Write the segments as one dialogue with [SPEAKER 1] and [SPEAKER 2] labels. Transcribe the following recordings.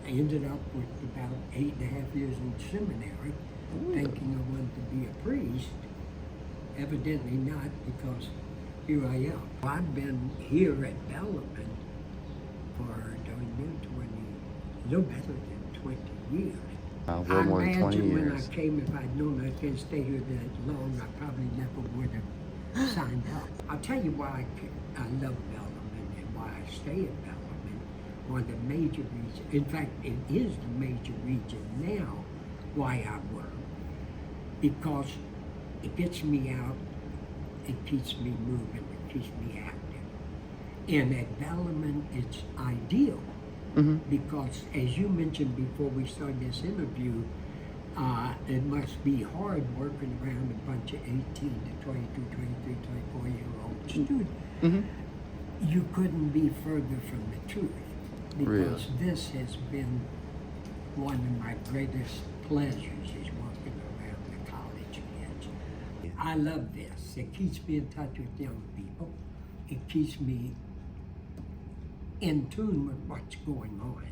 [SPEAKER 1] I ended up with about 8.5 years in seminary, thinking I wanted to be a priest. Evidently not, because here I am. I've been here at Bellarmine for darn near 20, a little better than 20 years.
[SPEAKER 2] A little more than 20
[SPEAKER 1] imagine
[SPEAKER 2] years.
[SPEAKER 1] when I came, if I'd known I could stay here that long, I probably never would have signed up. I'll tell you why I love Bellarmine and why I stay at Bellarmine. One of the major reasons, in fact, it is the major reason now why I work, because it gets me out, it keeps me moving, it keeps me active. And at Bellarmine, it's ideal. Because, as you mentioned before we started this interview, it must be hard working around a bunch of 18 to 22, 23, 24-year-old students. You couldn't be further from the truth, because this has been one of my greatest pleasures, is working around the college kids. I love this. It keeps me in touch with young people. It keeps me in tune with what's going on.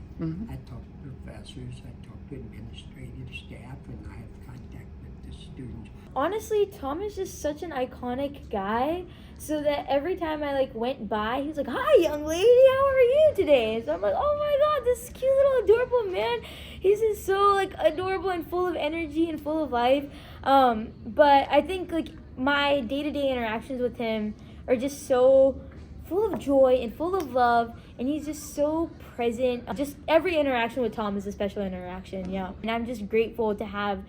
[SPEAKER 1] I talk to professors, I talk to administrative staff, and I have contact with the students.
[SPEAKER 3] Honestly, Tom is just such an iconic guy, so that every time I went by, he was like, "Hi, young lady, how are you today?" So I'm like, "Oh my god, this cute little adorable man. He's just so adorable and full of energy and full of life." But I think my day-to-day interactions with him are just so full of joy and full of love, and he's just so present. Just every interaction with Tom is a special interaction, yeah. And I'm just grateful to have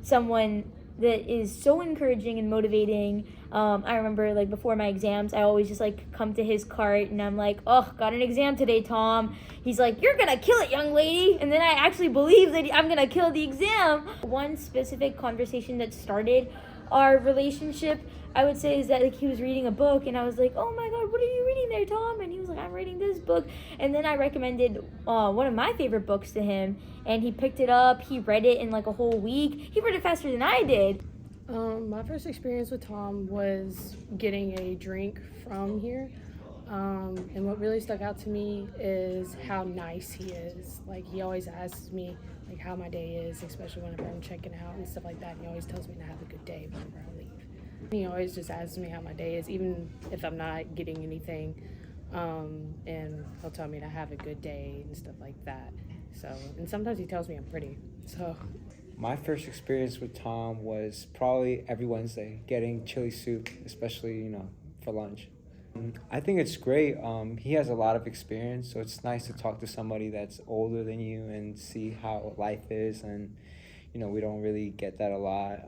[SPEAKER 3] someone that is so encouraging and motivating. I remember before my exams, I always just come to his cart and I'm like, "Oh, got an exam today, Tom." He's like, "You're gonna kill it, young lady." And then I actually believe that I'm gonna kill the exam. One specific conversation that started our relationship, I would say, is that he was reading a book and I was like, "Oh my god, what are you reading there, Tom?" And he was like, "I'm reading this book." And then I recommended one of my favorite books to him, and he picked it up. He read it in a whole week. He read it faster than I did.
[SPEAKER 4] My first experience with Tom was getting a drink from here. And what really stuck out to me is how nice he is. He always asks me how my day is, especially whenever I'm checking out and stuff like that. And he always tells me to have a good day whenever I leave. He always just asks me how my day is, even if I'm not getting anything. And he'll tell me to have a good day and stuff like that. So, and sometimes he tells me I'm pretty. So,
[SPEAKER 5] my first experience with Tom was probably every Wednesday, getting chili soup, especially, for lunch. I think it's great. He has a lot of experience, so it's nice to talk to somebody that's older than you and see how life is. And, we don't really get that a lot.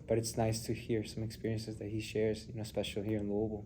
[SPEAKER 5] But it's nice to hear some experiences that he shares, especially here in Louisville.